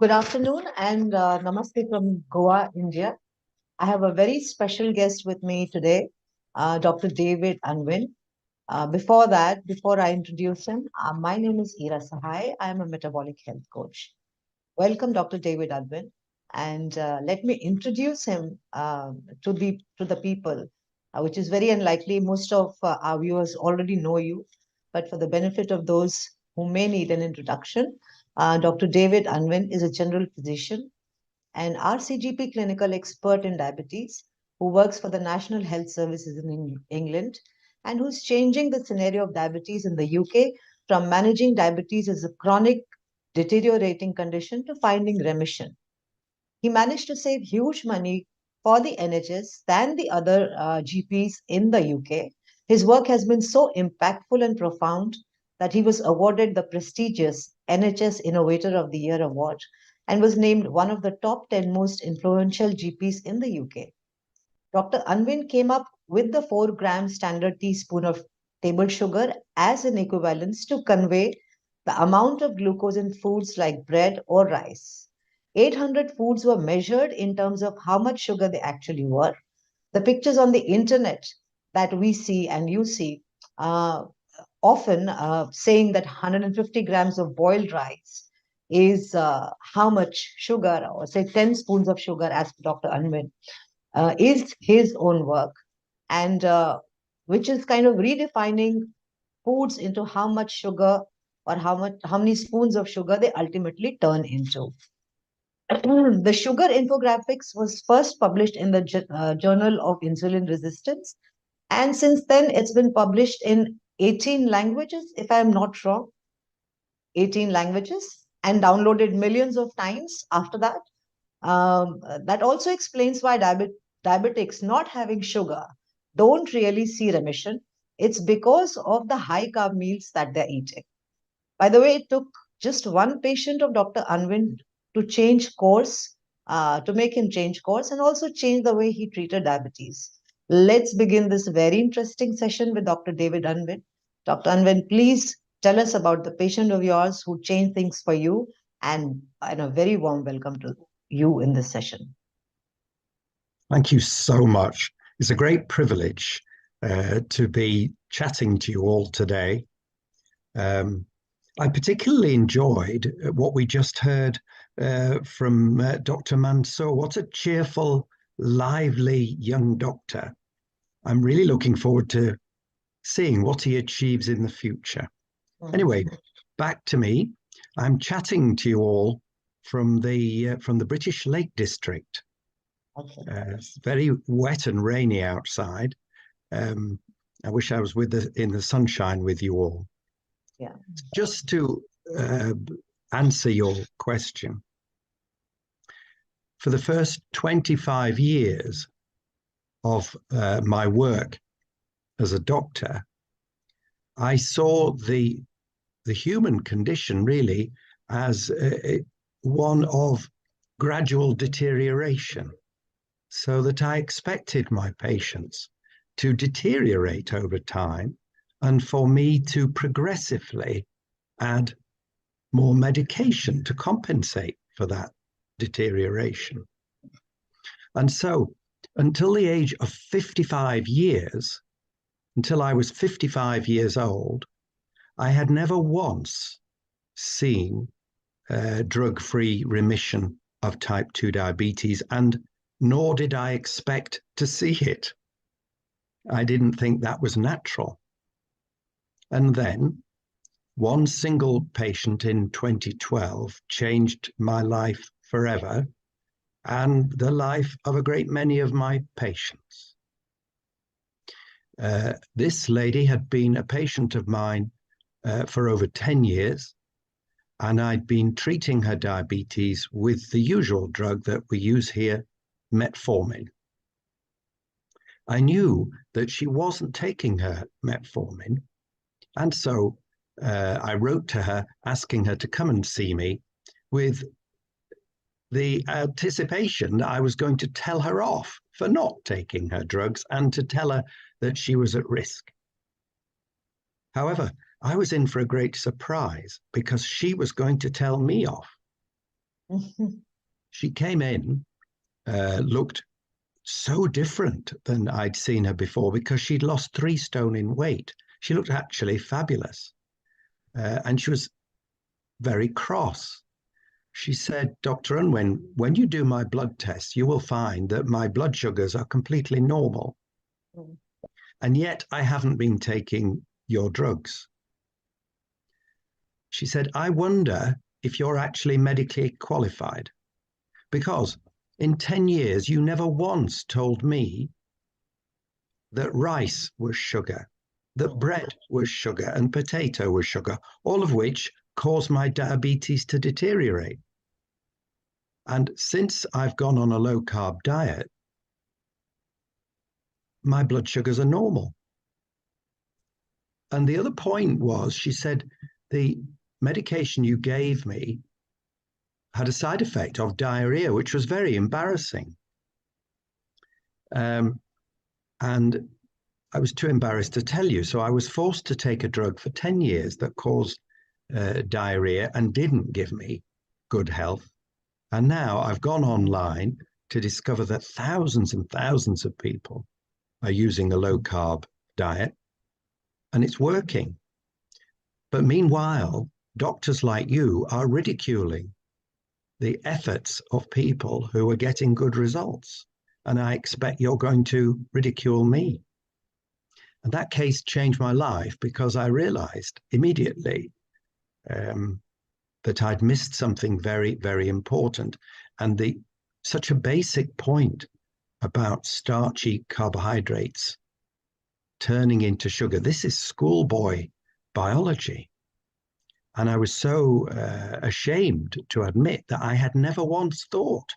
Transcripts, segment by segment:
Good afternoon and namaste from Goa, India. I have a very special guest with me today, Dr. David Unwin. Before I introduce him, my name is Ira Sahai. I am a metabolic health coach. Welcome, Dr. David Unwin, and let me introduce him to the people, which is very unlikely. Most of our viewers already know you, but for the benefit of those who may need an introduction, Dr. David Unwin is a general physician an RCGP clinical expert in diabetes who works for the National Health Services in England and who's changing the scenario of diabetes in the UK from managing diabetes as a chronic deteriorating condition to finding remission. He managed to save huge money for the NHS than the other GPs in the UK. His work has been so impactful and profound that he was awarded the prestigious NHS Innovator of the Year award and was named one of the top 10 most influential GPs in the UK. Dr. Unwin came up with the 4-gram standard teaspoon of table sugar as an equivalence to convey the amount of glucose in foods like bread or rice. 800 foods were measured in terms of how much sugar they actually were. The pictures on the internet that we see and you see uh, often saying that 150 grams of boiled rice is how much sugar, or say 10 spoons of sugar, as per Dr. Unwin, is his own work, and which is kind of redefining foods into how much sugar or how many spoons of sugar they ultimately turn into. The sugar infographics was first published in the Journal of Insulin Resistance, and since then it's been published in 18 languages, if I'm not wrong, 18 languages, and downloaded millions of times after that. That also explains why diabetics not having sugar don't really see remission. It's because of the high carb meals that they're eating. By the way, it took just one patient of Dr. Unwin to change course, to make him change course and also change the way he treated diabetes. Let's begin this very interesting session with Dr. David Unwin. Dr. Unwin, please tell us about the patient of yours who changed things for you, and a very warm welcome to you in this session. Thank you so much. It's a great privilege to be chatting to you all today. I particularly enjoyed what we just heard from Dr. Mansour. What a cheerful, lively young doctor. I'm really looking forward to seeing what he achieves in the future. Anyway, back to me. I'm chatting to you all from the British Lake District. Okay. It's very wet and rainy outside. I wish I was in the sunshine with you all. Yeah. Just to answer your question, for the first 25 years of my work as a doctor, I saw the human condition really as one of gradual deterioration, so that I expected my patients to deteriorate over time and for me to progressively add more medication to compensate for that deterioration. And so until the age of 55 years, until I was 55 years old, I had never once seen drug-free remission of type 2 diabetes, and nor did I expect to see it. I didn't think that was natural. And then one single patient in 2012 changed my life forever and the life of a great many of my patients. This lady had been a patient of mine for over 10 years, and I'd been treating her diabetes with the usual drug that we use here, metformin. I knew that she wasn't taking her metformin, and so I wrote to her asking her to come and see me with the anticipation that I was going to tell her off for not taking her drugs and to tell her that she was at risk. However, I was in for a great surprise because she was going to tell me off. She came in, looked so different than I'd seen her before because she'd lost 3 stone in weight. She looked actually fabulous. And she was very cross. She said, Dr. Unwin, when you do my blood tests, you will find that my blood sugars are completely normal. Mm. And yet I haven't been taking your drugs. She said, I wonder if you're actually medically qualified, because in 10 years, you never once told me that rice was sugar, that bread was sugar, and potato was sugar, all of which cause my diabetes to deteriorate. And since I've gone on a low-carb diet, my blood sugars are normal. And the other point was, she said, the medication you gave me had a side effect of diarrhea, which was very embarrassing. And I was too embarrassed to tell you. So I was forced to take a drug for 10 years that caused diarrhea and didn't give me good health. And now I've gone online to discover that thousands and thousands of people are using a low-carb diet, and it's working. But meanwhile, doctors like you are ridiculing the efforts of people who are getting good results. And I expect you're going to ridicule me. And that case changed my life because I realized immediately that I'd missed something very, very important. And such a basic point about starchy carbohydrates turning into sugar. This is schoolboy biology. And I was so ashamed to admit that I had never once thought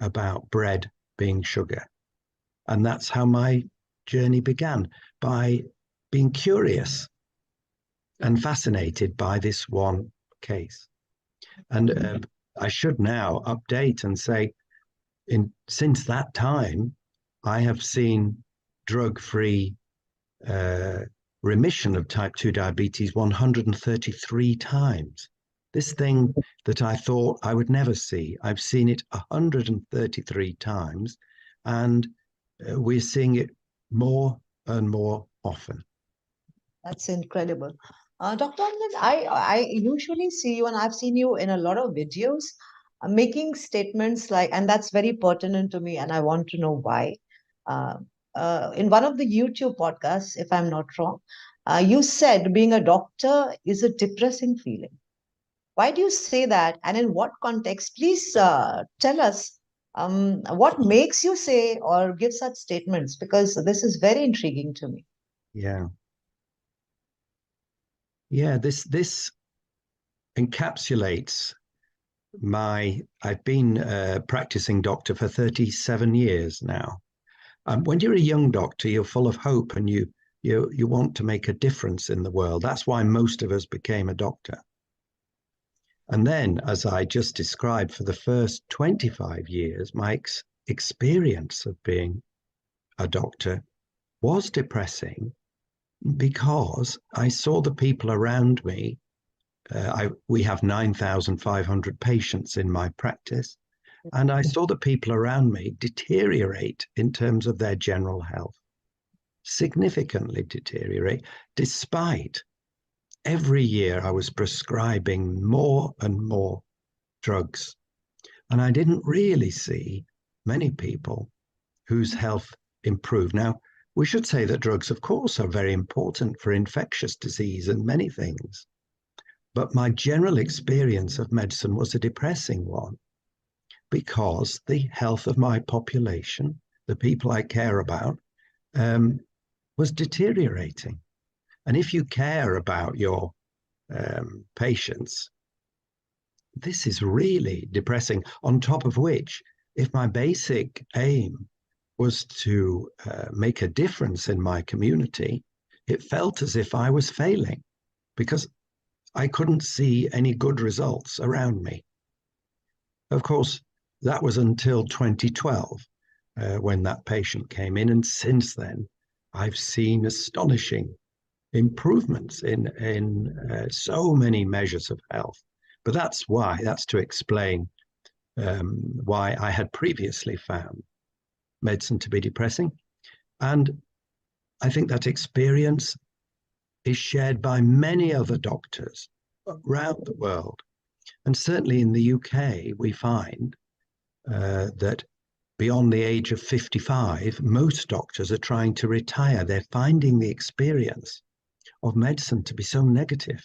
about bread being sugar. And that's how my journey began, by being curious and fascinated by this one case. And I should now update and say, since that time, I have seen drug-free remission of type 2 diabetes 133 times. This thing that I thought I would never see, I've seen it 133 times, and we're seeing it more and more often. That's incredible. Dr. Anand, I usually see you, and I've seen you in a lot of videos making statements like, and that's very pertinent to me, and I want to know why. Uh, in one of the YouTube podcasts, if I'm not wrong, you said being a doctor is a depressing feeling. Why do you say that, and in what context? Please tell us what makes you say or give such statements, because this is very intriguing to me. Yeah. Yeah, this encapsulates I've been a practicing doctor for 37 years now. When you're a young doctor, you're full of hope and you want to make a difference in the world. That's why most of us became a doctor. And then, as I just described, for the first 25 years, my experience of being a doctor was depressing because I saw the people around me. We have 9,500 patients in my practice, and I saw the people around me deteriorate in terms of their general health, significantly deteriorate, despite every year I was prescribing more and more drugs. And I didn't really see many people whose health improved. Now, we should say that drugs, of course, are very important for infectious disease and many things. But my general experience of medicine was a depressing one because the health of my population, the people I care about, was deteriorating. And if you care about your patients, this is really depressing. On top of which, if my basic aim was to make a difference in my community, it felt as if I was failing because I couldn't see any good results around me. Of course, that was until 2012 when that patient came in. And since then, I've seen astonishing improvements in so many measures of health. But that's to explain why I had previously found medicine to be depressing. And I think that experience is shared by many other doctors around the world. And certainly in the UK, we find that beyond the age of 55, most doctors are trying to retire. They're finding the experience of medicine to be so negative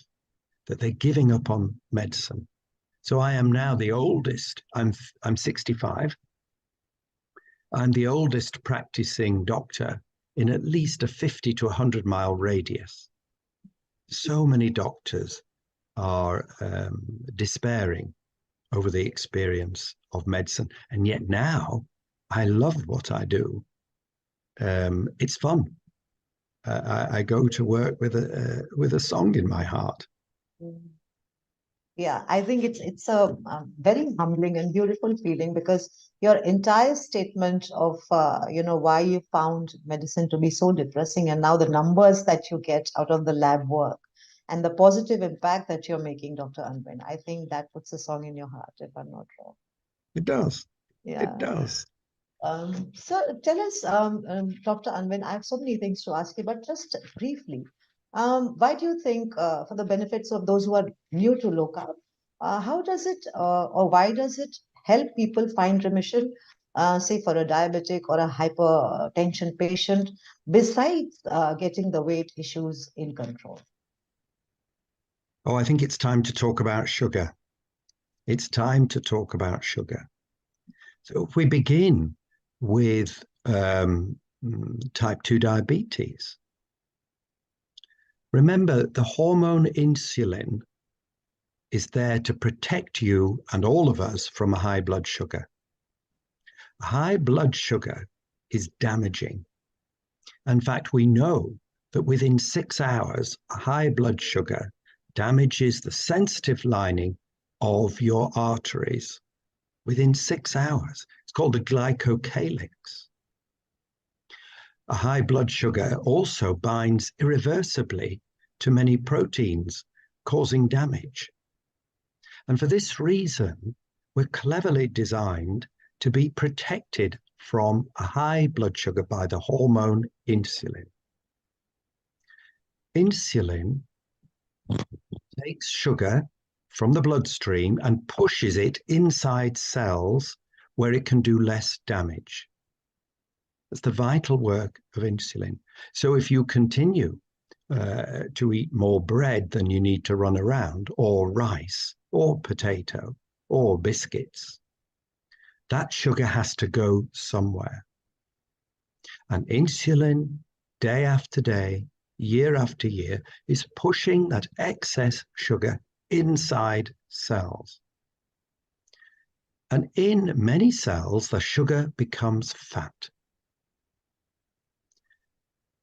that they're giving up on medicine. So I am now the oldest. I'm 65. I'm the oldest practicing doctor in at least a 50 to 100 mile radius. So many doctors are despairing over the experience of medicine. And yet now I love what I do. It's fun. I go to work with a song in my heart. Yeah, I think it's a very humbling and beautiful feeling, because your entire statement of why you found medicine to be so depressing, and now the numbers that you get out of the lab work and the positive impact that you're making, Dr. Unwin, I think that puts a song in your heart, if I'm not wrong. It does. Yeah. It does. So tell us, Dr. Unwin, I have so many things to ask you, but just briefly, why do you think, for the benefits of those who are new to low carb, how does it, or why does it help people find remission, say for a diabetic or a hypertension patient, besides getting the weight issues in control? Oh, I think it's time to talk about sugar. It's time to talk about sugar. So if we begin with type 2 diabetes, remember the hormone insulin is there to protect you and all of us from a high blood sugar. High blood sugar is damaging. In fact, we know that within 6 hours, a high blood sugar damages the sensitive lining of your arteries. Within 6 hours. It's called the glycocalyx. A high blood sugar also binds irreversibly to many proteins, causing damage. And for this reason, we're cleverly designed to be protected from a high blood sugar by the hormone insulin. Insulin takes sugar from the bloodstream and pushes it inside cells where it can do less damage. That's the vital work of insulin. So if you continue to eat more bread than you need to run around, or rice, or potato, or biscuits, that sugar has to go somewhere. And insulin, day after day, year after year, is pushing that excess sugar inside cells. And in many cells, the sugar becomes fat.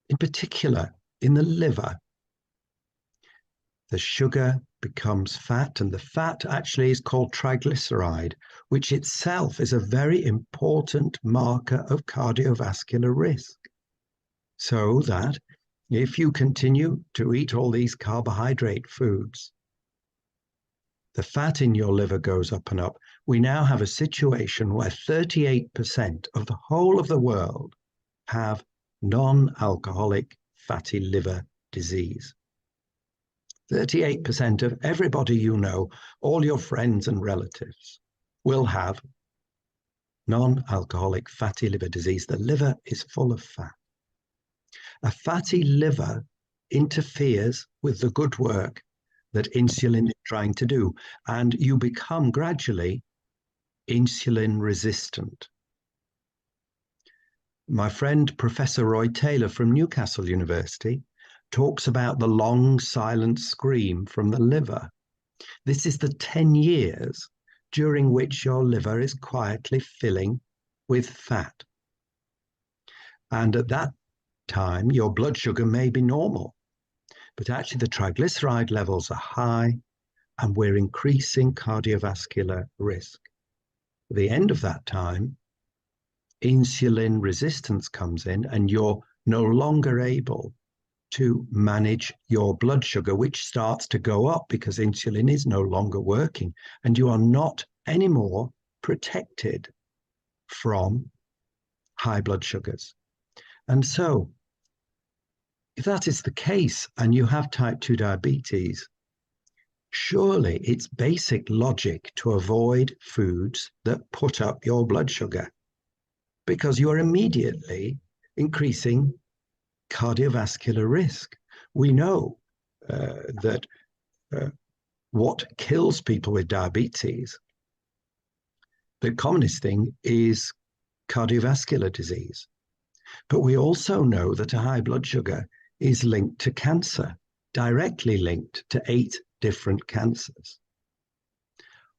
In particular, in the liver, the sugar becomes fat, and the fat actually is called triglyceride, which itself is a very important marker of cardiovascular risk. So that if you continue to eat all these carbohydrate foods, the fat in your liver goes up and up. We now have a situation where 38% of the whole of the world have non-alcoholic fatty liver disease. 38% of everybody you know, all your friends and relatives, will have non-alcoholic fatty liver disease. The liver is full of fat. A fatty liver interferes with the good work that insulin is trying to do, and you become gradually insulin resistant. My friend, Professor Roy Taylor from Newcastle University, talks about the long silent scream from the liver. This is the 10 years during which your liver is quietly filling with fat. And at that time, your blood sugar may be normal, but actually the triglyceride levels are high and we're increasing cardiovascular risk. At the end of that time, insulin resistance comes in and you're no longer able to manage your blood sugar, which starts to go up because insulin is no longer working, and you are not anymore protected from high blood sugars. And so, if that is the case and you have type 2 diabetes, surely it's basic logic to avoid foods that put up your blood sugar, because you are immediately increasing cardiovascular risk. We know that what kills people with diabetes, the commonest thing is cardiovascular disease. But we also know that a high blood sugar is linked to cancer, directly linked to 8 different cancers.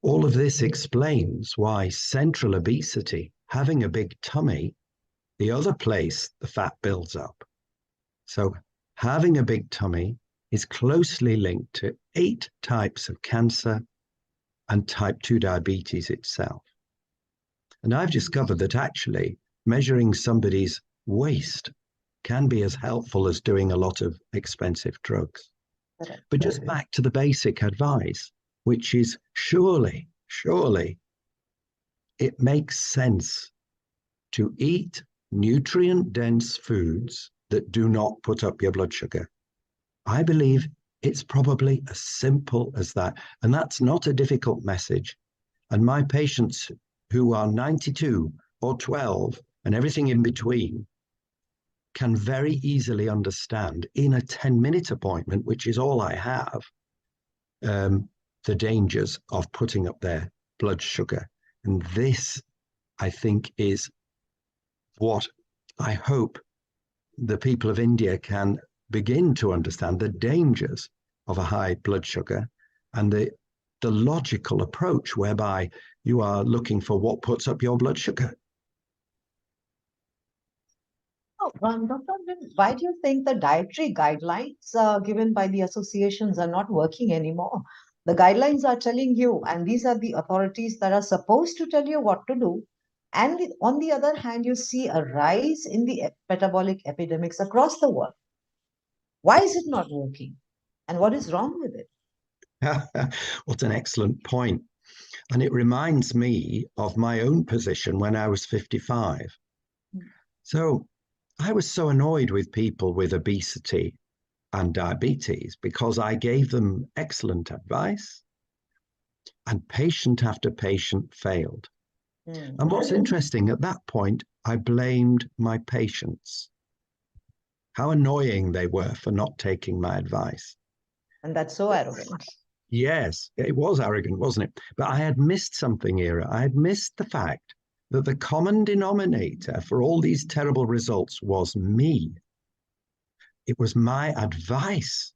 All of this explains why central obesity, having a big tummy, the other place the fat builds up. So having a big tummy is closely linked to 8 types of cancer and type 2 diabetes itself. And I've discovered that actually measuring somebody's waist can be as helpful as doing a lot of expensive drugs. But just back to the basic advice, which is surely it makes sense to eat nutrient-dense foods that do not put up your blood sugar. I believe it's probably as simple as that. And that's not a difficult message. And my patients who are 92 or 12 and everything in between can very easily understand in a 10-minute appointment, which is all I have, the dangers of putting up their blood sugar. And this, I think, is what I hope the people of India can begin to understand, the dangers of a high blood sugar and the logical approach whereby you are looking for what puts up your blood sugar. Oh, Dr. Unwin, why do you think the dietary guidelines given by the associations are not working anymore? The guidelines are telling you, and these are the authorities that are supposed to tell you what to do. And on the other hand, you see a rise in the metabolic epidemics across the world. Why is it not working? And what is wrong with it? What an excellent point. And it reminds me of my own position when I was 55. So I was so annoyed with people with obesity and diabetes because I gave them excellent advice and patient after patient failed. And what's interesting, at that point, I blamed my patients. How annoying they were for not taking my advice. And that's so arrogant. Yes, it was arrogant, wasn't it? But I had missed something here. I had missed the fact that the common denominator for all these terrible results was me. It was my advice.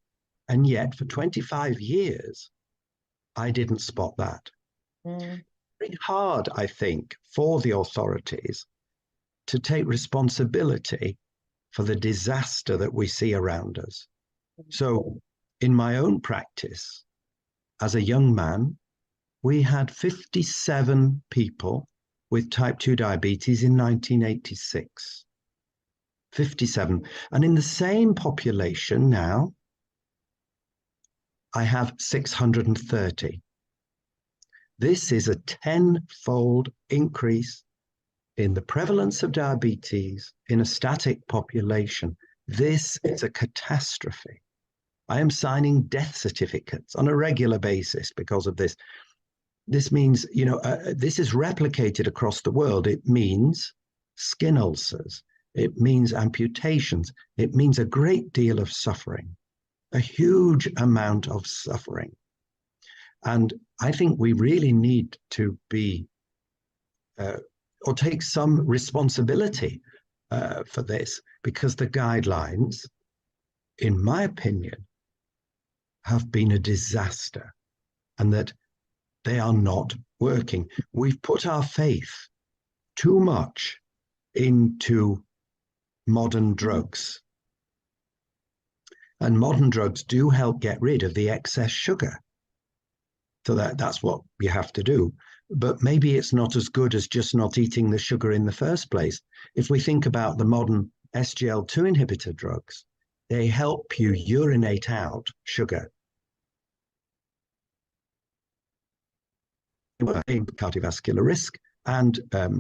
And yet for 25 years, I didn't spot that. Very hard, I think, for the authorities to take responsibility for the disaster that we see around us. So in my own practice, as a young man, we had 57 people with type 2 diabetes in 1986. 57. And in the same population now, I have 630. This is a 10-fold increase in the prevalence of diabetes in a static population. This is a catastrophe. I am signing death certificates on a regular basis because of this. This means, this is replicated across the world. It means skin ulcers. It means amputations. It means a great deal of suffering, a huge amount of suffering. And I think we really need to be, or take some responsibility for this, because the guidelines, in my opinion, have been a disaster and that they are not working. We've put our faith too much into modern drugs. And modern drugs do help get rid of the excess sugar. So that's what you have to do. But maybe it's not as good as just not eating the sugar in the first place. If we think about the modern SGLT2 inhibitor drugs, they help you urinate out sugar. cardiovascular risk and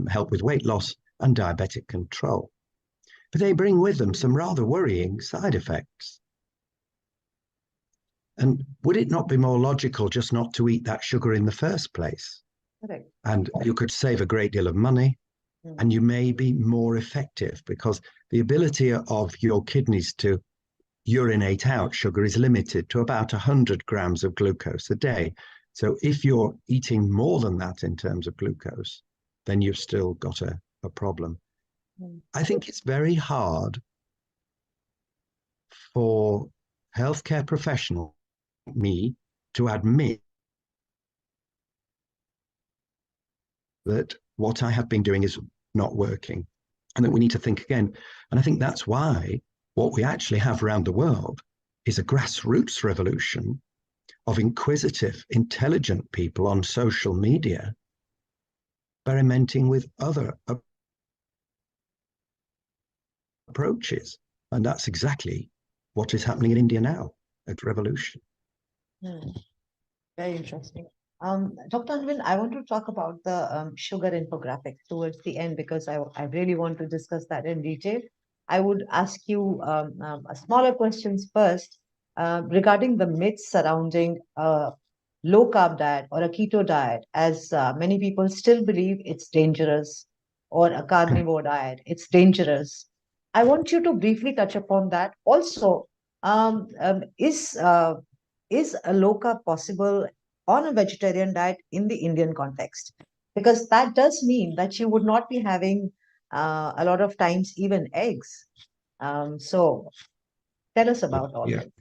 help with weight loss and diabetic control. But they bring with them some rather worrying side effects. And would it not be more logical just not to eat that sugar in the first place? Correct. And you could save a great deal of money, and you may be more effective, because the ability of your kidneys to urinate out sugar is limited to about 100 grams of glucose a day. So if you're eating more than that in terms of glucose, then you've still got a problem. I think it's very hard for healthcare professionals like me to admit that what I have been doing is not working, and that we need to think again. And I think that's why what we actually have around the world is a grassroots revolution of inquisitive, intelligent people on social media experimenting with other approaches. And that's exactly what is happening in India now, a revolution. Very interesting. Dr. Unwin, I want to talk about the sugar infographics towards the end, because I really want to discuss that in detail. I would ask you smaller questions first regarding the myths surrounding low carb diet or a keto diet, as many people still believe it's dangerous, or a carnivore diet, it's dangerous. I want you to briefly touch upon that. Also, is a low carb possible on a vegetarian diet in the Indian context? Because that does mean that you would not be having a lot of times even eggs. So tell us about all that.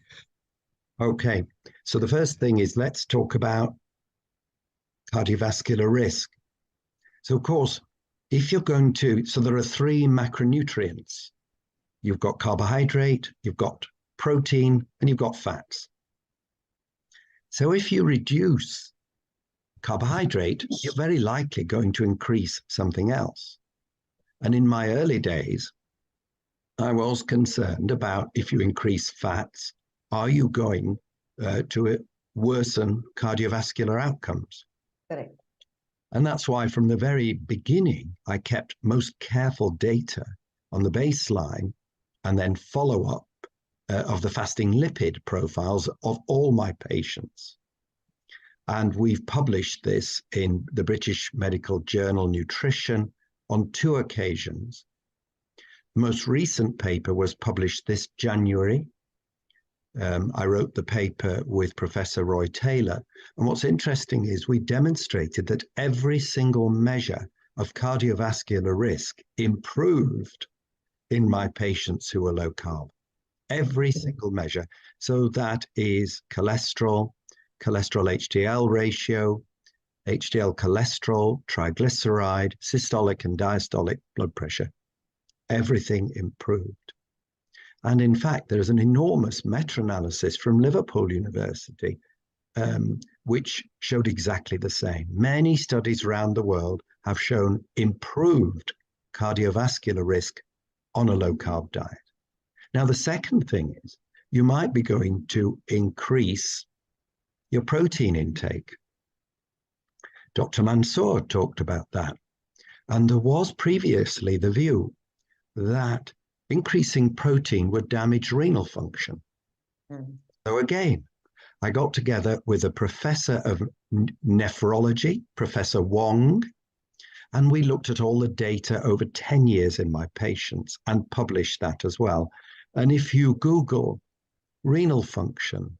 Okay. So the first thing is, let's talk about cardiovascular risk. So of course, if you're going to, so there are 3 macronutrients. You've got carbohydrate, you've got protein, and you've got fats. So if you reduce carbohydrate, you're very likely going to increase something else. And in my early days, I was concerned about, if you increase fats, are you going to worsen cardiovascular outcomes? Correct. And that's why from the very beginning, I kept most careful data on the baseline and then follow-up of the fasting lipid profiles of all my patients. And we've published this in the British Medical Journal Nutrition on 2 occasions. The most recent paper was published this January. I wrote the paper with Professor Roy Taylor. And what's interesting is we demonstrated that every single measure of cardiovascular risk improved in my patients who were low carb. Every single measure. So that is cholesterol, cholesterol HDL ratio, HDL cholesterol, triglyceride, systolic and diastolic blood pressure. Everything improved. And in fact, there is an enormous meta-analysis from Liverpool University, which showed exactly the same. Many studies around the world have shown improved cardiovascular risk on a low-carb diet. Now, the second thing is, you might be going to increase your protein intake. Dr. Mansour talked about that. And there was previously the view that increasing protein would damage renal function. So again, I got together with a professor of nephrology, Professor Wong, and we looked at all the data over 10 years in my patients and published that as well. And if you Google renal function,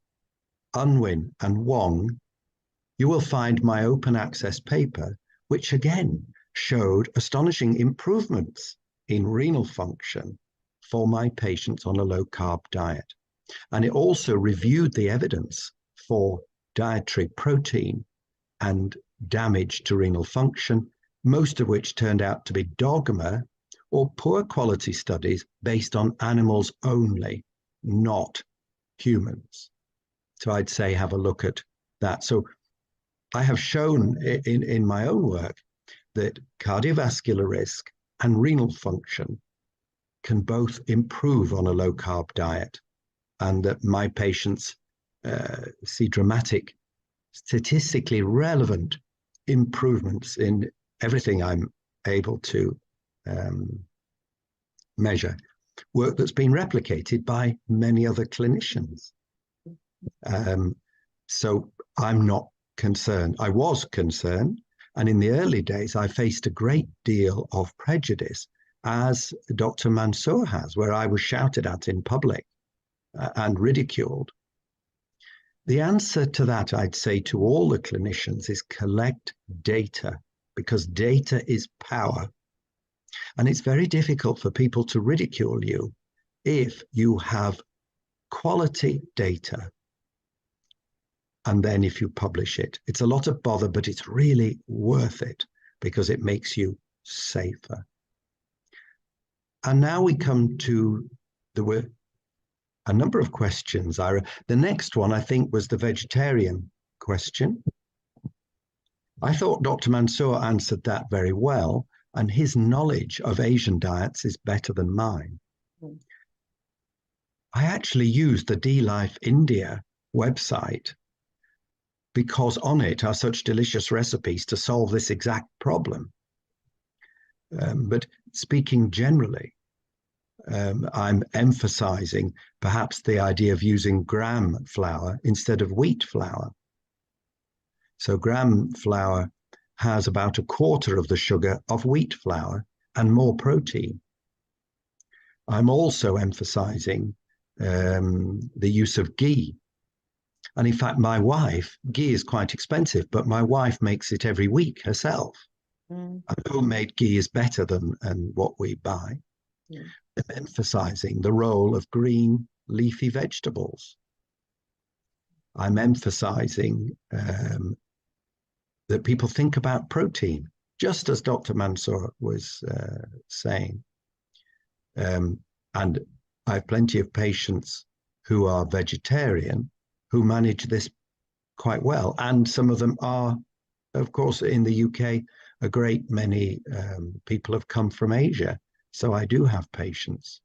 Unwin and Wong, you will find my open access paper, which again showed astonishing improvements in renal function for my patients on a low-carb diet. And it also reviewed the evidence for dietary protein and damage to renal function, most of which turned out to be dogma or poor quality studies based on animals only, not humans. So I'd say have a look at that. So I have shown in my own work that cardiovascular risk and renal function can both improve on a low-carb diet, and that my patients see dramatic, statistically relevant improvements in everything I'm able to measure, work that's been replicated by many other clinicians. So I'm not concerned. I was concerned, and in the early days, I faced a great deal of prejudice, as Dr. Mansour has, where I was shouted at in public and ridiculed. The answer to that, I'd say to all the clinicians, is collect data, because data is power. And it's very difficult for people to ridicule you if you have quality data. And then if you publish it, it's a lot of bother, but it's really worth it because it makes you safer. And now we come to a number of questions, Ira. The next one, I think, was the vegetarian question. I thought Dr. Mansour answered that very well, and his knowledge of Asian diets is better than mine. I actually used the DLife India website because on it are such delicious recipes to solve this exact problem. But speaking generally, I'm emphasizing perhaps the idea of using gram flour instead of wheat flour. So gram flour has about 1/4 of the sugar of wheat flour and more protein. I'm also emphasizing the use of ghee. And in fact, my wife, ghee is quite expensive, but my wife makes it every week herself. And homemade ghee is better than what we buy. I'm emphasizing the role of green leafy vegetables. I'm emphasizing that people think about protein, just as Dr. Mansour was saying. And I have plenty of patients who are vegetarian who manage this quite well. And some of them are, of course, in the UK, a great many people have come from Asia. So I do have patients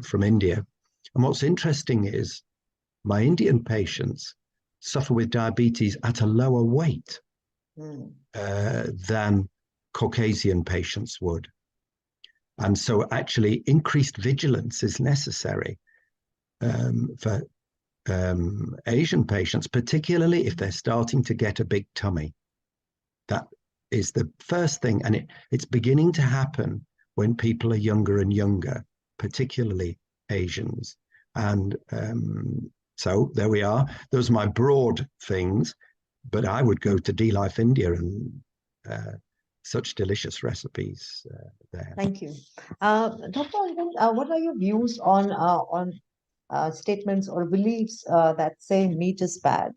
from India. And what's interesting is my Indian patients suffer with diabetes at a lower weight than Caucasian patients would. And so actually increased vigilance is necessary for Asian patients, particularly if they're starting to get a big tummy. That is the first thing. And it's beginning to happen when people are younger and younger, particularly Asians. And so there we are. Those are my broad things, but I would go to DLife India and such delicious recipes there. Thank you. Dr. Unwin, what are your views on statements or beliefs that say meat is bad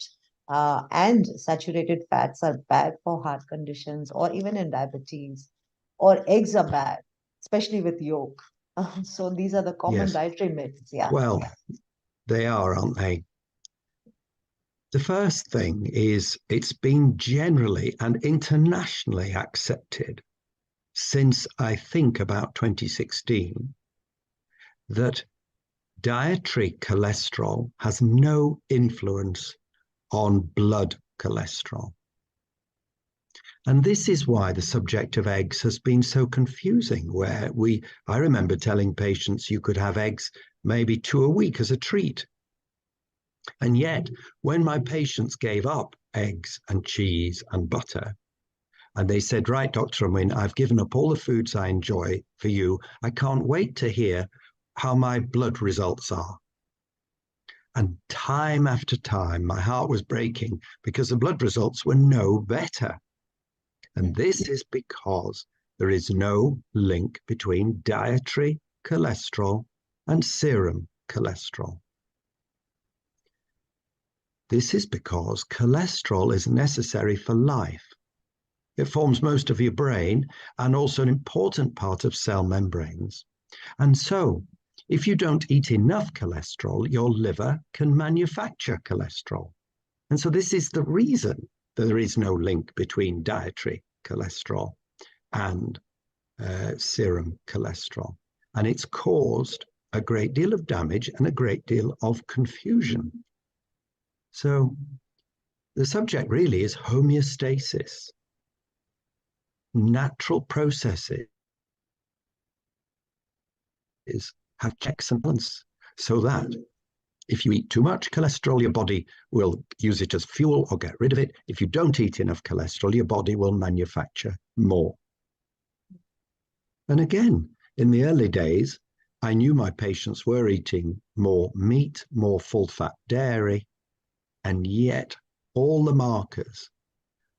and saturated fats are bad for heart conditions or even in diabetes, or eggs are bad, especially with yolk? So these are the common dietary myths. Yeah. Well, they are, aren't they? The first thing is it's been generally and internationally accepted since I think about 2016 that dietary cholesterol has no influence on blood cholesterol. And this is why the subject of eggs has been so confusing, where I remember telling patients you could have eggs maybe 2 a week as a treat. And yet, when my patients gave up eggs and cheese and butter, and they said, right, Dr. Unwin, I've given up all the foods I enjoy for you. I can't wait to hear how my blood results are. And time after time, my heart was breaking because the blood results were no better. And this is because there is no link between dietary cholesterol and serum cholesterol. This is because cholesterol is necessary for life. It forms most of your brain and also an important part of cell membranes. And so, if you don't eat enough cholesterol, your liver can manufacture cholesterol. And so this is the reason that there is no link between dietary cholesterol and serum cholesterol. And it's caused a great deal of damage and a great deal of confusion. So The subject really is homeostasis, natural processes have checks and balance, so that if you eat too much cholesterol, your body will use it as fuel or get rid of it. If you don't eat enough cholesterol, your body will manufacture more. And again, in the early days, I knew my patients were eating more meat, more full-fat dairy, and yet all the markers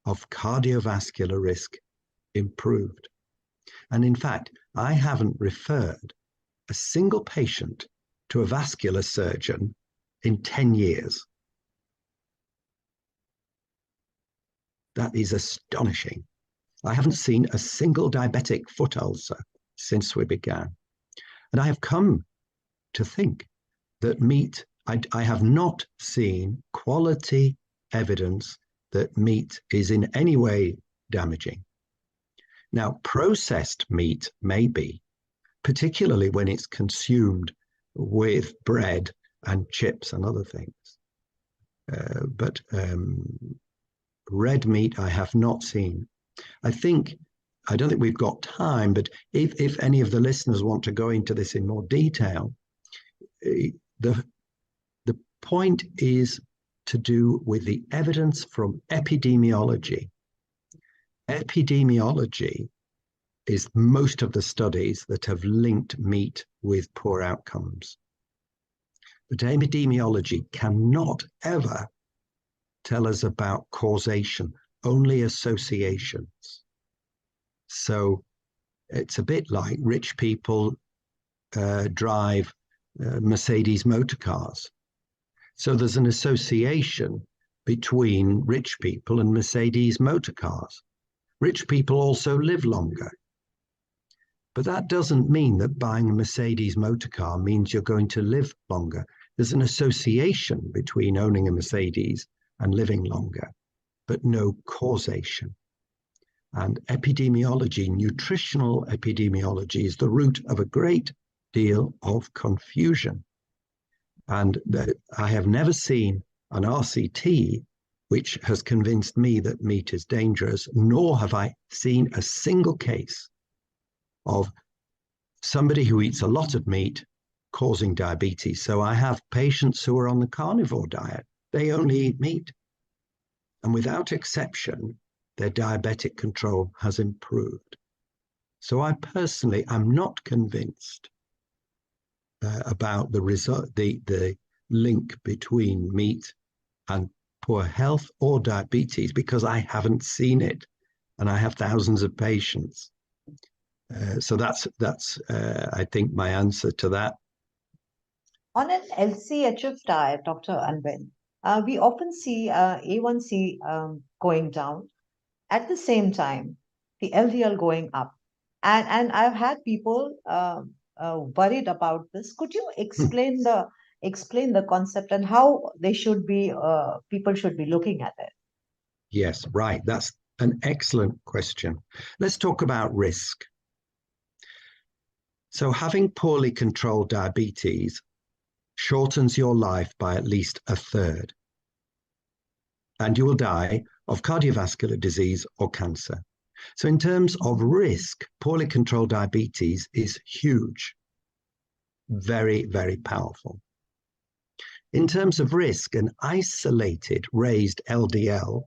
of cardiovascular risk improved. And in fact, I haven't referred a single patient to a vascular surgeon in 10 years. That is astonishing. I haven't seen a single diabetic foot ulcer since we began. And I have come to think that meat, I have not seen quality evidence that meat is in any way damaging. Now, processed meat may be, particularly when it's consumed with bread and chips and other things. But red meat I have not seen. I don't think we've got time, but if any of the listeners want to go into this in more detail, the point is to do with the evidence from epidemiology. Epidemiology is most of the studies that have linked meat with poor outcomes. But epidemiology cannot ever tell us about causation, only associations. So it's a bit like rich people drive Mercedes motor cars. So there's an association between rich people and Mercedes motor cars. Rich people also live longer. But that doesn't mean that buying a Mercedes motor car means you're going to live longer. There's an association between owning a Mercedes and living longer, but no causation. And epidemiology, nutritional epidemiology, is the root of a great deal of confusion. And I have never seen an RCT which has convinced me that meat is dangerous, nor have I seen a single case of somebody who eats a lot of meat causing diabetes. So I have patients who are on the carnivore diet. They only eat meat. And without exception, their diabetic control has improved. So I personally am not convinced about the link between meat and poor health or diabetes, because I haven't seen it, and I have thousands of patients. So that's I think my answer to that. On an LCHF diet, Dr. Unwin, we often see A1C going down. At the same time, the LDL going up. And I've had people worried about this. Could you explain the concept and how they should be people should be looking at it? Yes, right. That's an excellent question. Let's talk about risk. So having poorly controlled diabetes shortens your life by at least a third, and you will die of cardiovascular disease or cancer. So in terms of risk, poorly controlled diabetes is huge, very, very powerful. In terms of risk, an isolated raised LDL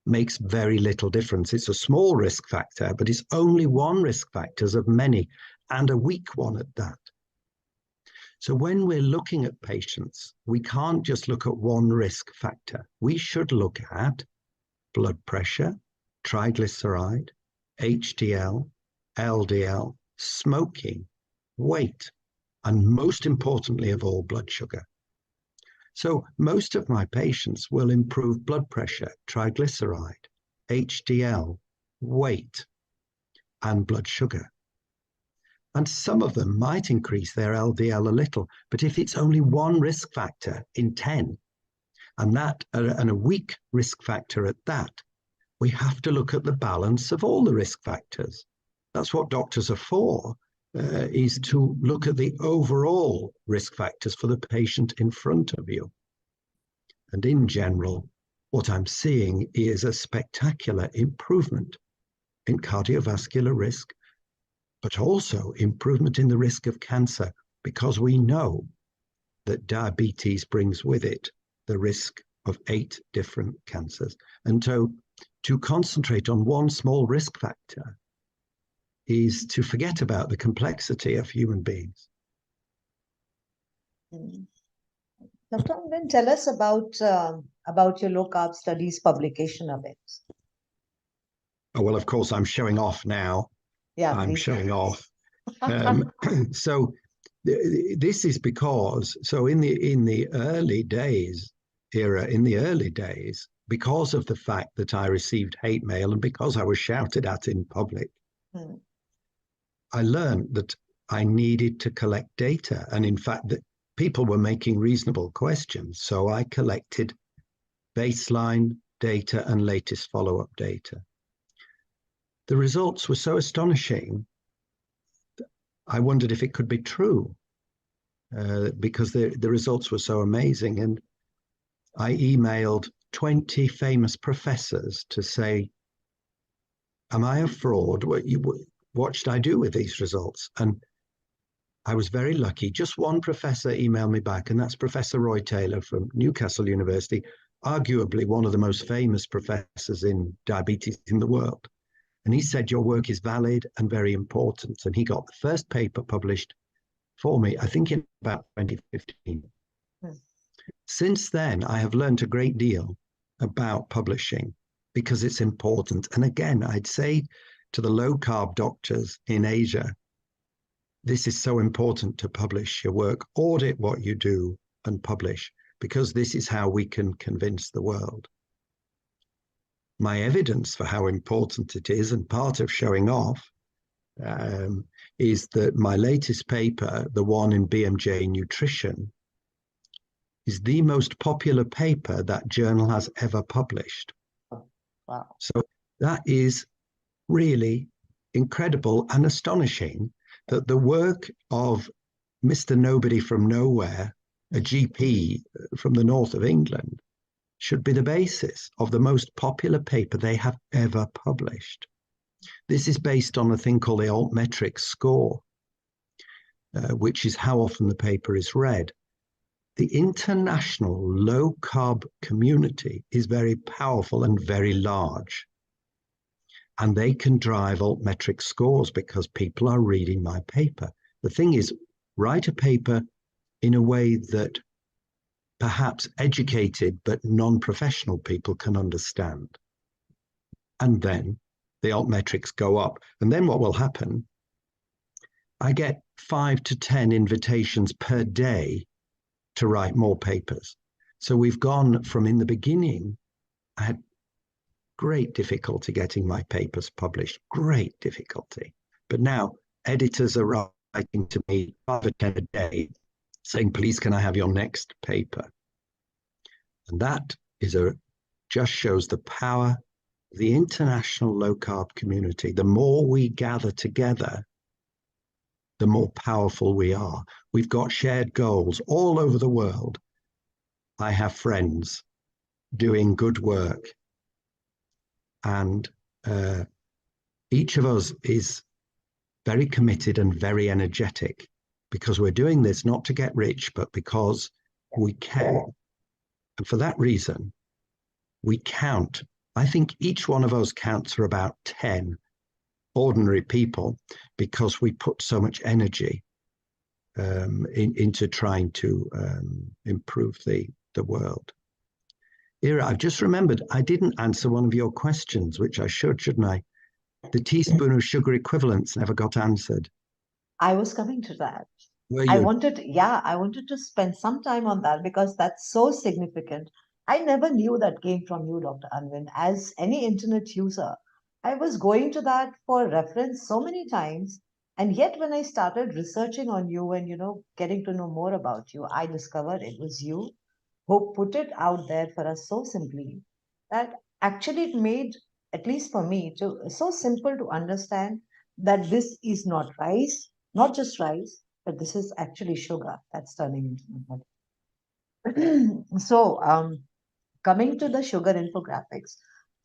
makes very little difference. It's a small risk factor, but it's only one risk factor of many, and a weak one at that. So when we're looking at patients, we can't just look at one risk factor. We should look at blood pressure, triglyceride, HDL, LDL, smoking, weight, and most importantly of all, blood sugar. So most of my patients will improve blood pressure, triglyceride, HDL, weight, and blood sugar. And some of them might increase their LDL a little, but if it's only one risk factor in 10, and a weak risk factor at that, we have to look at the balance of all the risk factors. That's what doctors are for, is to look at the overall risk factors for the patient in front of you. And in general, what I'm seeing is a spectacular improvement in cardiovascular risk, but also improvement in the risk of cancer, because we know that diabetes brings with it the risk of 8 different cancers. And so to concentrate on one small risk factor is to forget about the complexity of human beings. Dr. Unwin, tell us about your low carb studies publication of it. Oh, well, of course, I'm showing off now. Yeah, I'm please. showing off. So this is because, so in the early days, because of the fact that I received hate mail and because I was shouted at in public, I learned that I needed to collect data. And in fact, that people were making reasonable questions. So I collected baseline data and latest follow-up data. The results were so astonishing, I wondered if it could be true, because the results were so amazing. And I emailed 20 famous professors to say, am I a fraud? What should I do with these results? And I was very lucky. Just one professor emailed me back, and that's Professor Roy Taylor from Newcastle University, arguably one of the most famous professors in diabetes in the world. And he said, your work is valid and very important. And he got the first paper published for me, I think in about 2015. Since then, I have learned a great deal about publishing because it's important. And again, I'd say to the low-carb doctors in Asia, this is so important to publish your work, audit what you do and publish, because this is how we can convince the world. My evidence for how important it is, and part of showing off, is that my latest paper, the one in BMJ Nutrition, is the most popular paper that journal has ever published. Wow. So that is really incredible and astonishing that the work of Mr. Nobody from Nowhere, a GP from the north of England, should be the basis of the most popular paper they have ever published. This is based on a thing called the altmetric score, which is how often the paper is read. The international low-carb community is very powerful and very large. And they can drive altmetric scores because people are reading my paper. The thing is, write a paper in a way that perhaps educated but non-professional people can understand. And then the altmetrics go up. And then what will happen, I get 5 to 10 invitations per day to write more papers. So we've gone from, in the beginning, I had great difficulty getting my papers published, great difficulty. But now editors are writing to me 5 or 10 a day saying, please, can I have your next paper? And that is just shows the power of the international low-carb community. The more we gather together, the more powerful we are. We've got shared goals all over the world. I have friends doing good work. And each of us is very committed and very energetic because we're doing this not to get rich, but because we can. And for that reason, we count. I think each one of us counts for about 10 ordinary people because we put so much energy into trying to improve the world. Ira, I've just remembered I didn't answer one of your questions, which I should, shouldn't I? The teaspoon of sugar equivalents never got answered. I was coming to that. Were I you? wanted to spend some time on that because that's so significant. I never knew that came from you, Dr. Unwin. As any internet user, I was going to that for reference so many times. And yet when I started researching on you and, getting to know more about you, I discovered it was you who put it out there for us so simply that actually it made, at least for me, so simple to understand that this is not rice, not just rice, but this is actually sugar that's turning into my body. So Coming to the sugar infographics,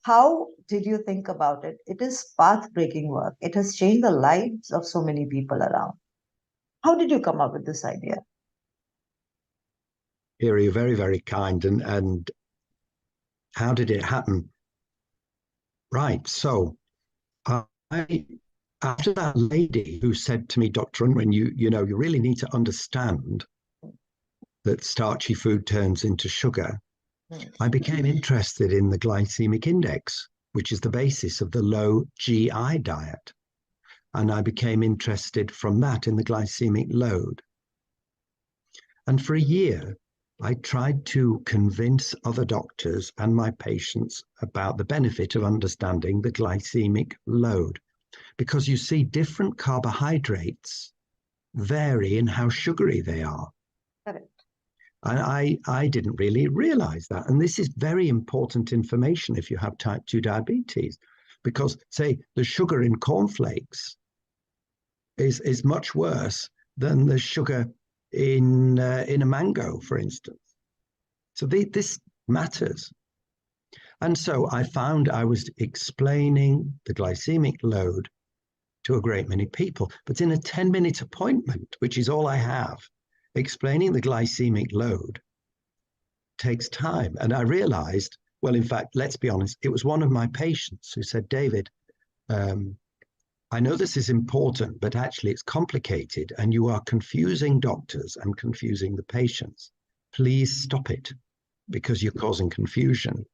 how did you think about it? It is path-breaking work. It has changed the lives of so many people around. How did you come up with this idea? Here, you're very, very kind. And how did it happen? Right. So I, after that lady who said to me, Dr. Unwin, you know, you really need to understand that starchy food turns into sugar. I became interested in the glycemic index, which is the basis of the low GI diet. And I became interested from that in the glycemic load. And for a year, I tried to convince other doctors and my patients about the benefit of understanding the glycemic load. Because you see, different carbohydrates vary in how sugary they are. Correct. And I didn't really realize that. And this is very important information if you have type 2 diabetes, because, say, the sugar in cornflakes is much worse than the sugar in a mango, for instance. So this matters. And so I found I was explaining the glycemic load to a great many people, but in a 10-minute appointment, which is all I have, explaining the glycemic load takes time. And I realized, well, in fact, let's be honest, it was one of my patients who said, David, I know this is important, but actually it's complicated and you are confusing doctors and confusing the patients. Please stop it because you're causing confusion.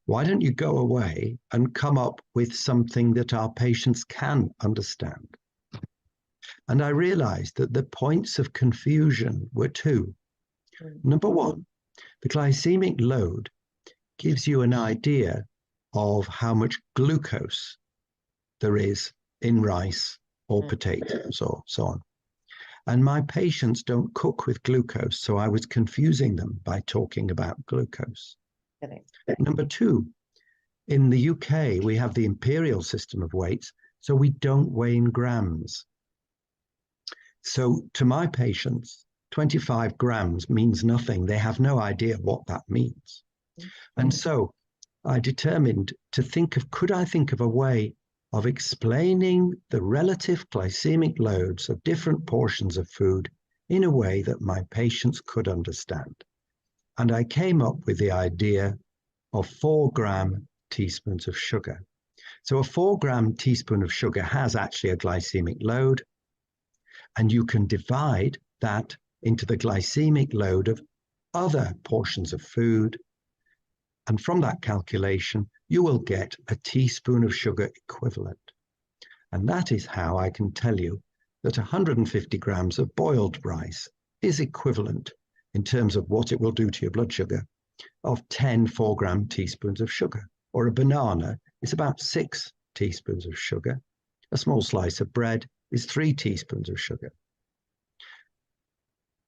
Why don't you go away and come up with something that our patients can understand? And I realized that the points of confusion were two. Number one, the glycemic load gives you an idea of how much glucose there is in rice or potatoes or so on. And my patients don't cook with glucose, so I was confusing them by talking about glucose. Correct. Number two, in the UK, we have the imperial system of weights, so we don't weigh in grams. So to my patients, 25 grams means nothing. They have no idea what that means. And so I determined to think of, could I think of a way of explaining the relative glycemic loads of different portions of food in a way that my patients could understand. And I came up with the idea of 4-gram teaspoons of sugar. So a 4-gram teaspoon of sugar has actually a glycemic load, and you can divide that into the glycemic load of other portions of food. And from that calculation, you will get a teaspoon of sugar equivalent. And that is how I can tell you that 150 grams of boiled rice is equivalent in terms of what it will do to your blood sugar of 10 4-gram teaspoons of sugar. Or a banana is about 6 teaspoons of sugar. A small slice of bread is 3 teaspoons of sugar.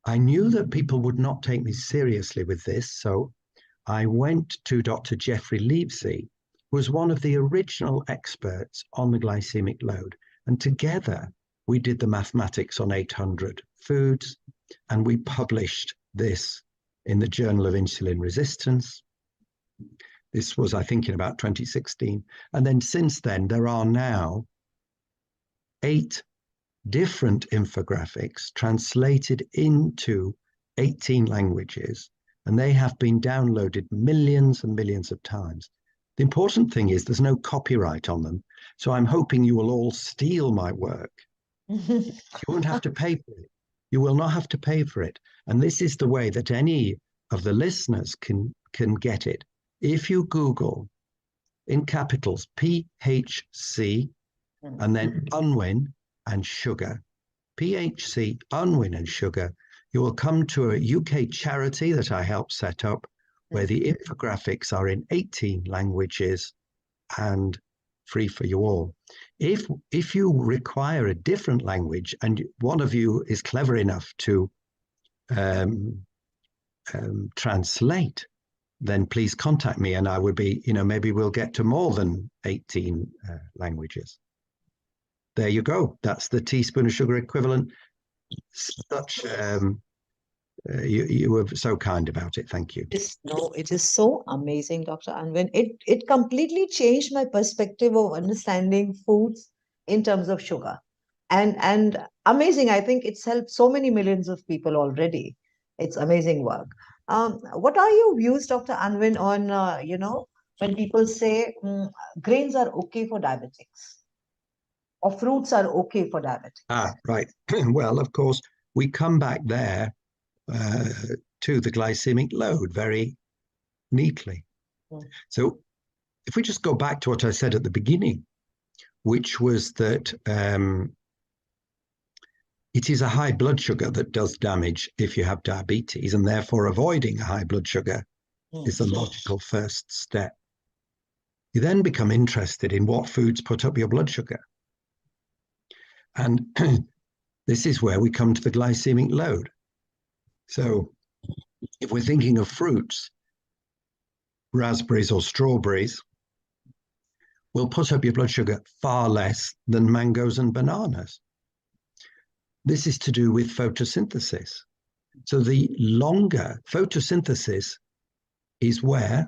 I knew that people would not take me seriously with this, so I went to Dr. Jeffrey Leavesey, who was one of the original experts on the glycemic load. And together we did the mathematics on 800 foods, and we published this in the Journal of Insulin Resistance. This was, I think, in about 2016. And then since then, there are now 8 different infographics translated into 18 languages, and they have been downloaded millions and millions of times. The important thing is there's no copyright on them, so I'm hoping you will all steal my work. You won't have to pay for it. You will not have to pay for it. And this is the way that any of the listeners can get it. If you Google in capitals PHC and then Unwin and sugar, PHC, Unwin and sugar, you will come to a UK charity that I helped set up where the infographics are in 18 languages and free for you all. If you require a different language and one of you is clever enough to translate, then please contact me and I would be, maybe we'll get to more than 18 languages. There you go. That's the teaspoon of sugar equivalent. Such You were so kind about it. Thank you. It is so amazing, Dr. Unwin. It completely changed my perspective of understanding foods in terms of sugar. And amazing. I think it's helped so many millions of people already. It's amazing work. What are your views, Dr. Unwin, on when people say grains are okay for diabetics or fruits are okay for diabetics? Right. Well, of course, we come back there to the glycemic load very neatly. Mm. So if we just go back to what I said at the beginning, which was that it is a high blood sugar that does damage if you have diabetes, and therefore avoiding a high blood sugar is the logical first step. You then become interested in what foods put up your blood sugar. And this is where we come to the glycemic load. So if we're thinking of fruits, raspberries or strawberries will put up your blood sugar far less than mangoes and bananas. This is to do with photosynthesis. So the longer photosynthesis is where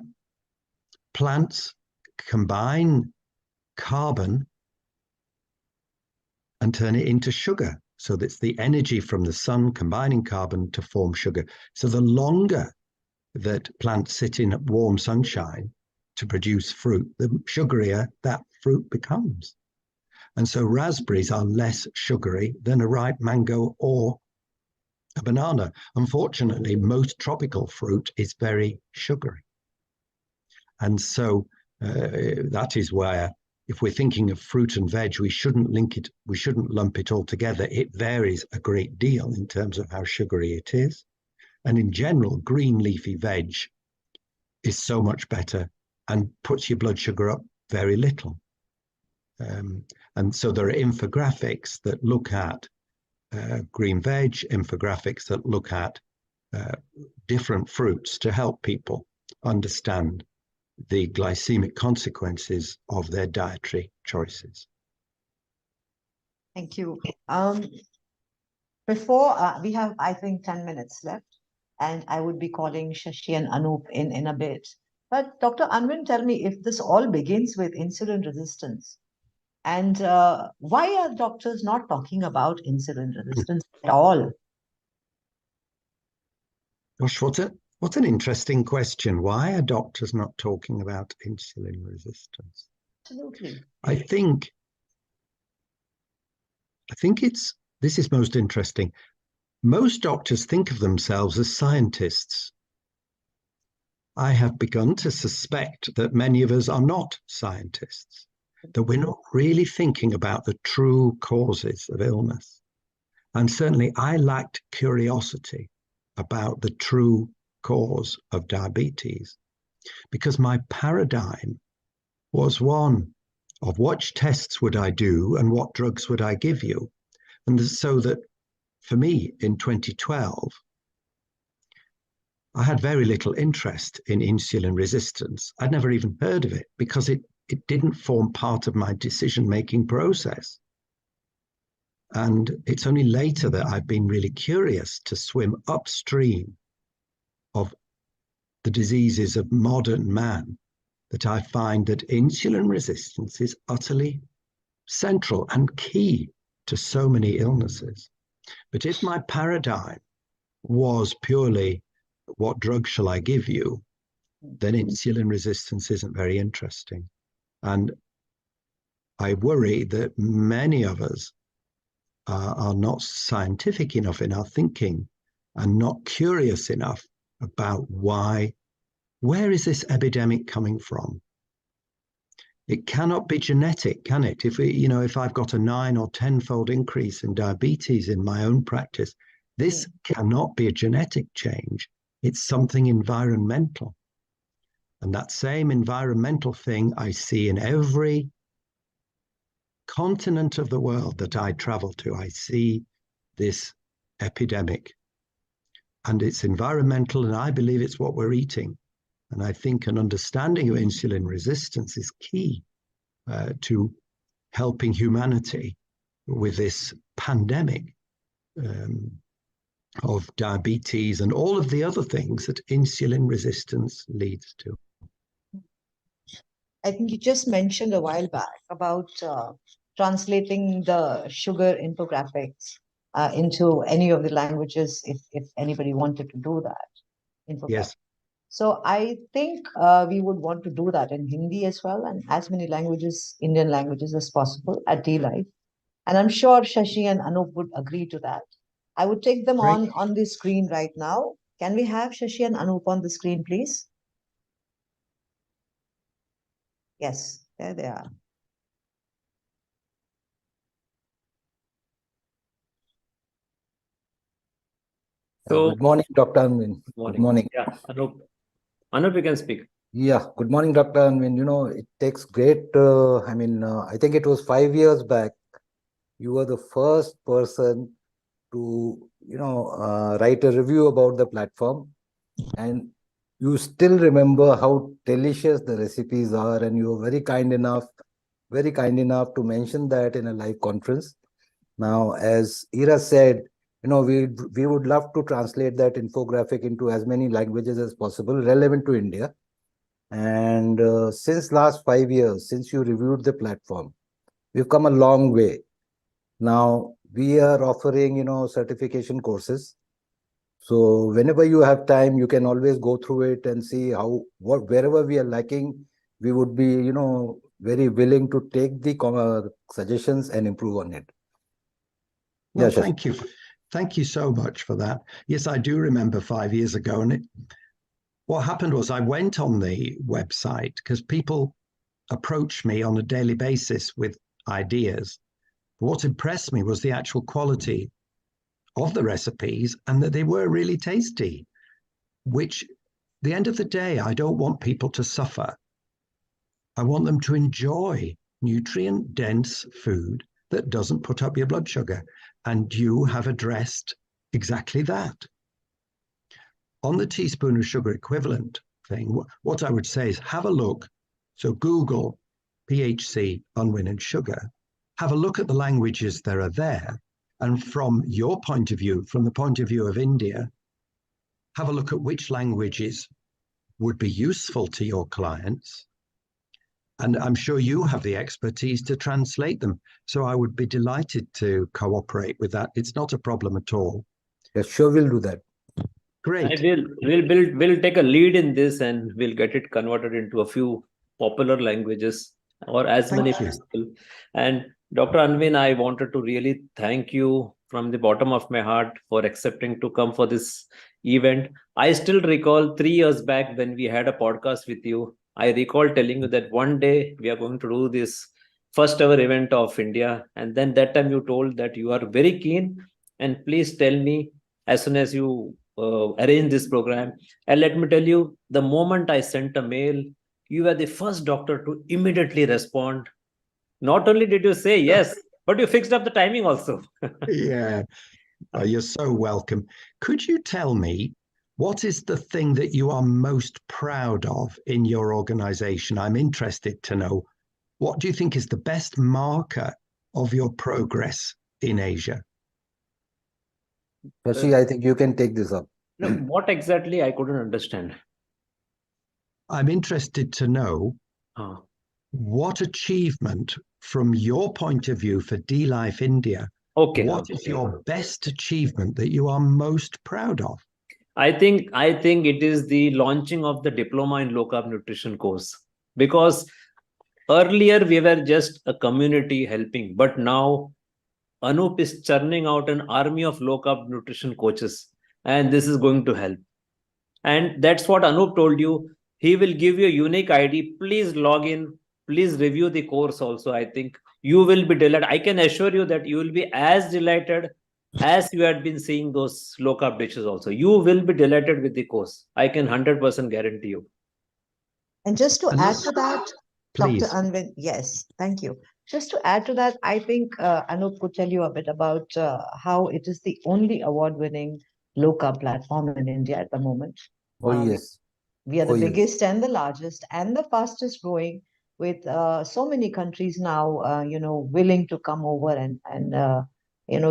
plants combine carbon and turn it into sugar. So that's the energy from the sun combining carbon to form sugar. So the longer that plants sit in warm sunshine to produce fruit, the sugarier that fruit becomes. And so raspberries are less sugary than a ripe mango or a banana. Unfortunately, most tropical fruit is very sugary. And so that is where, if we're thinking of fruit and veg, we shouldn't lump it all together. It varies a great deal in terms of how sugary it is. And in general, green leafy veg is so much better and puts your blood sugar up very little. And so there are infographics that look at green veg, infographics that look at different fruits to help people understand the glycemic consequences of their dietary choices. Thank you. Before we have, I think, 10 minutes left, and I would be calling Shashi and Anup in a bit. But Dr. Unwin, tell me if this all begins with insulin resistance. And why are doctors not talking about insulin resistance at all? Gosh, what's an interesting question. Why are doctors not talking about insulin resistance? Absolutely. I think this is most interesting. Most doctors think of themselves as scientists. I have begun to suspect that many of us are not scientists, that we're not really thinking about the true causes of illness. And certainly I lacked curiosity about the true cause of diabetes, because my paradigm was one of what tests would I do and what drugs would I give you. And so that for me in 2012, I had very little interest in insulin resistance. I'd never even heard of it because it didn't form part of my decision-making process. And it's only later that I've been really curious to swim upstream of the diseases of modern man that I find that insulin resistance is utterly central and key to so many illnesses. But if my paradigm was purely what drug shall I give you, then insulin resistance isn't very interesting. And I worry that many of us are not scientific enough in our thinking and not curious enough about where is this epidemic coming from? It cannot be genetic, can it? If I've got a 9 or 10-fold increase in diabetes in my own practice, this cannot be a genetic change. It's something environmental. And that same environmental thing I see in every continent of the world that I travel to. I see this epidemic. And it's environmental, and I believe it's what we're eating. And I think an understanding of insulin resistance is key to helping humanity with this pandemic. of diabetes and all of the other things that insulin resistance leads to. I think you just mentioned a while back about translating the sugar infographics into any of the languages if anybody wanted to do that. Infographics. Yes. So I think we would want to do that in Hindi as well, and as many languages, Indian languages as possible at DLife. And I'm sure Shashi and Anup would agree to that. I would take them Great. on the screen right now. Can we have Shashi and Anup on the screen, please? Yes, there they are. So, good morning, Dr. Unwin. Good morning. Yeah, Anup, you can speak. Yeah, good morning, Dr. Unwin. It takes great, I think it was 5 years back, you were the first person to, write a review about the platform. And you still remember how delicious the recipes are. And you were very kind enough to mention that in a live conference. Now, as Ira said, we would love to translate that infographic into as many languages as possible relevant to India. And since last 5 years, since you reviewed the platform, we've come a long way. Now we are offering, certification courses. So whenever you have time, you can always go through it and see wherever we are lacking, we would be, very willing to take the suggestions and improve on it. Well, thank you. Thank you so much for that. Yes, I do remember 5 years ago. And what happened was I went on the website because people approach me on a daily basis with ideas. What impressed me was the actual quality of the recipes and that they were really tasty, which at the end of the day, I don't want people to suffer. I want them to enjoy nutrient-dense food that doesn't put up your blood sugar. And you have addressed exactly that. On the teaspoon of sugar equivalent thing, what I would say is have a look. So Google PHC, Unwin and sugar. Have a look at the languages that are there. And from your point of view, from the point of view of India, have a look at which languages would be useful to your clients. And I'm sure you have the expertise to translate them. So I would be delighted to cooperate with that. It's not a problem at all. Yes, sure, we'll do that. Great. We'll take a lead in this and we'll get it converted into a few popular languages or as many as possible. And Dr. Unwin, I wanted to really thank you from the bottom of my heart for accepting to come for this event. I still recall 3 years back when we had a podcast with you. I recall telling you that one day we are going to do this first ever event of India. And then that time you told that you are very keen and please tell me as soon as you arrange this program. And let me tell you, the moment I sent a mail, you were the first doctor to immediately respond. Not only did you say yes, but you fixed up the timing also. Yeah, you're so welcome. Could you tell me what is the thing that you are most proud of in your organization? I'm interested to know. What do you think is the best marker of your progress in Asia? Shashi, I think you can take this up. No, what exactly? I couldn't understand. I'm interested to know what achievement from your point of view for DLife India, what is your best achievement that you are most proud of? I think it is the launching of the diploma in low carb nutrition course, because earlier we were just a community helping, but now Anup is churning out an army of low carb nutrition coaches, and this is going to help. And that's what Anup told you. He will give you a unique ID. Please log in. Please review the course also. I think you will be delighted. I can assure you that you will be as delighted as you had been seeing those low carb dishes also. You will be delighted with the course. I can 100% guarantee you. And just to add to that, please. Dr. Unwin, yes, thank you. Just to add to that, I think Anup could tell you a bit about how it is the only award-winning low-carb platform in India at the moment. Oh, yes. We are the biggest and the largest and the fastest growing, with so many countries now, willing to come over and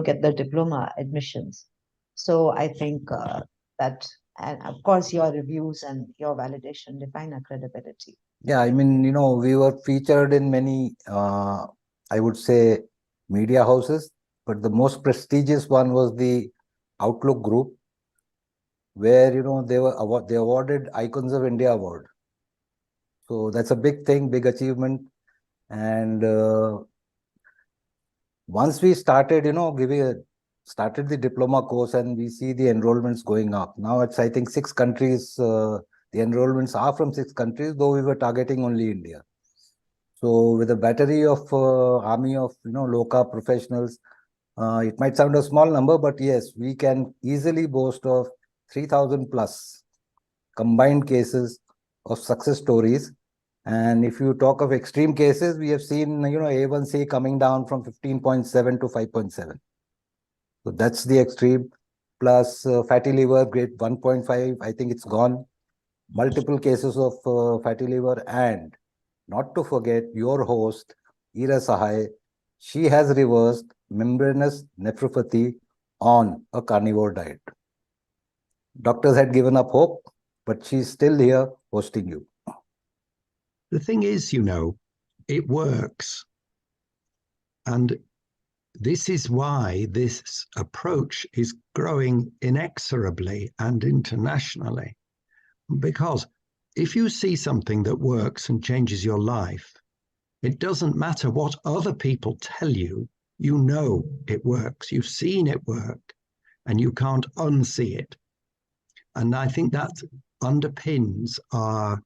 get the diploma admissions. So I think that, and of course, your reviews and your validation define our credibility. Yeah, I mean, we were featured in many, I would say, media houses, but the most prestigious one was the Outlook Group, where they awarded Icons of India Award. So that's a big thing, big achievement. And once we started, started the diploma course, and we see the enrollments going up. Now it's, I think, 6 countries. The enrollments are from 6 countries, though we were targeting only India. So with a battery of army of low-carb professionals, it might sound a small number, but yes, we can easily boast of 3,000 plus combined cases of success stories. And if you talk of extreme cases, we have seen A1C coming down from 15.7 to 5.7. So that's the extreme. Plus fatty liver grade 1.5, I think it's gone. Multiple cases of fatty liver, and not to forget your host, Ira Sahai. She has reversed membranous nephropathy on a carnivore diet. Doctors had given up hope, but she's still here hosting you. The thing is, it works. And this is why this approach is growing inexorably and internationally. Because if you see something that works and changes your life, it doesn't matter what other people tell you, you know it works. You've seen it work, and you can't unsee it. And I think that underpins our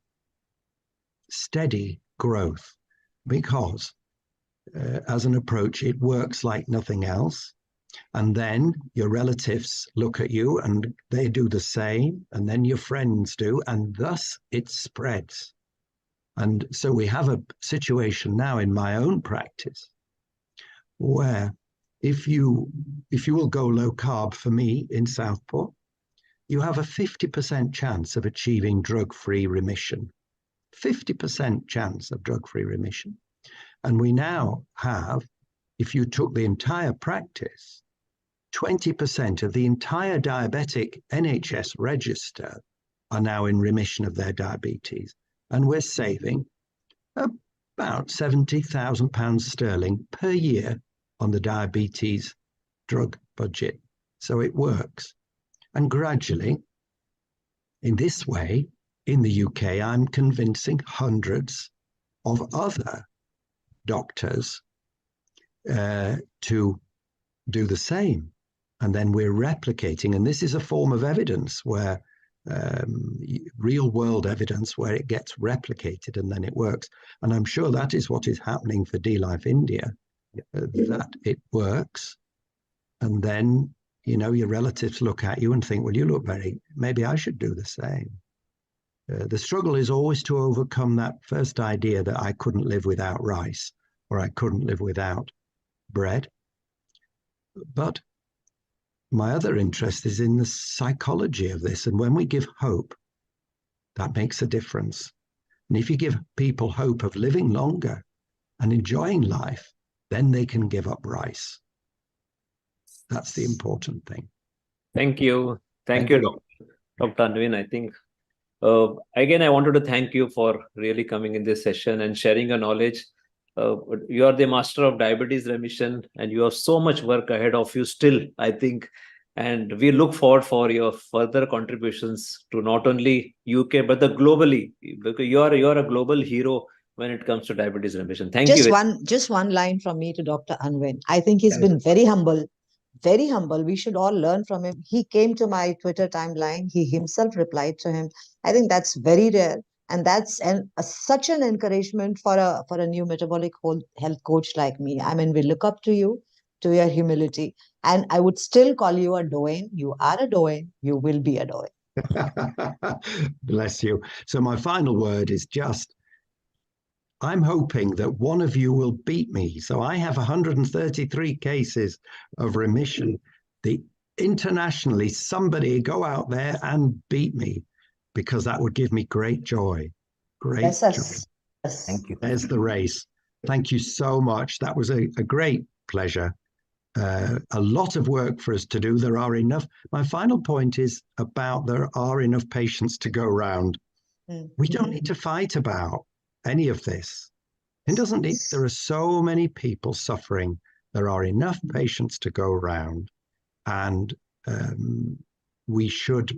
steady growth, because as an approach, it works like nothing else. And then your relatives look at you and they do the same, and then your friends do, and thus it spreads. And so we have a situation now in my own practice where if you will go low carb for me in Southport, you have a 50% chance of achieving drug-free remission. 50% chance of drug-free remission. And we now have, if you took the entire practice, 20% of the entire diabetic NHS register are now in remission of their diabetes. And we're saving about £70,000 sterling per year on the diabetes drug budget. So it works. And gradually, in this way, in the UK, I'm convincing hundreds of other doctors to do the same. And then we're replicating, and this is a form of evidence where real world evidence where it gets replicated and then it works. And I'm sure that is what is happening for D-Life India, that it works. And then, your relatives look at you and think, well, you look maybe I should do the same. The struggle is always to overcome that first idea that I couldn't live without rice or I couldn't live without bread. But my other interest is in the psychology of this. And when we give hope, that makes a difference. And if you give people hope of living longer and enjoying life, then they can give up rice. That's the important thing. Thank you. Thank you, Dr. Unwin. I think, again, I wanted to thank you for really coming in this session and sharing your knowledge. You are the master of diabetes remission, and you have so much work ahead of you still, I think. And we look forward for your further contributions to not only UK, but the globally, because you're a global hero when it comes to diabetes remission. Thank you. Just one line from me to Dr. Unwin. I think he's been very humble. Very humble. We should all learn from him. He came to my Twitter timeline. He himself replied to him. I think that's very rare. And that's such an encouragement for a new metabolic health coach like me. I mean, we look up to you, to your humility. And I would still call you a Doyen. You are a Doyen. You will be a Doyen. Bless you. So my final word is just, I'm hoping that one of you will beat me. So I have 133 cases of remission. Internationally, somebody go out there and beat me, because that would give me great joy. Great joy. Yes. Thank you. There's the race. Thank you so much. That was a great pleasure. a lot of work for us to do. There are enough. My final point is about there are enough patients to go around. We don't need to fight about any of this. It doesn't need, there are so many people suffering. There are enough patients to go around, and we should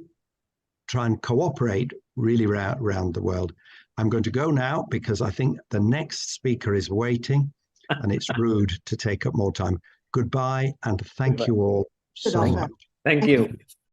try and cooperate really around the world. I'm going to go now because I think the next speaker is waiting and it's rude to take up more time. Goodbye, and thank you all so much. Thank you.